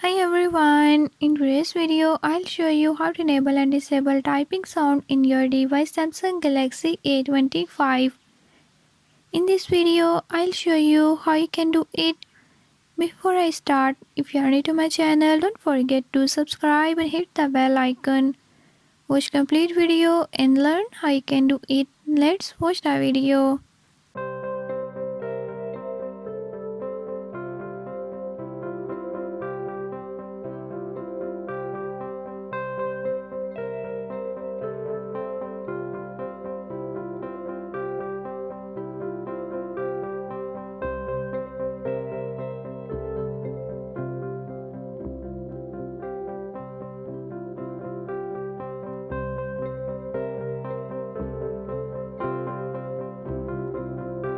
Hi everyone, in today's video I'll show you how to enable and disable typing sound in your device Samsung Galaxy A25. In this video I'll show you how you can do it. Before I start, if you are new to my channel, don't forget to subscribe and hit the bell icon. Watch complete video and learn how you can do it. Let's watch the video.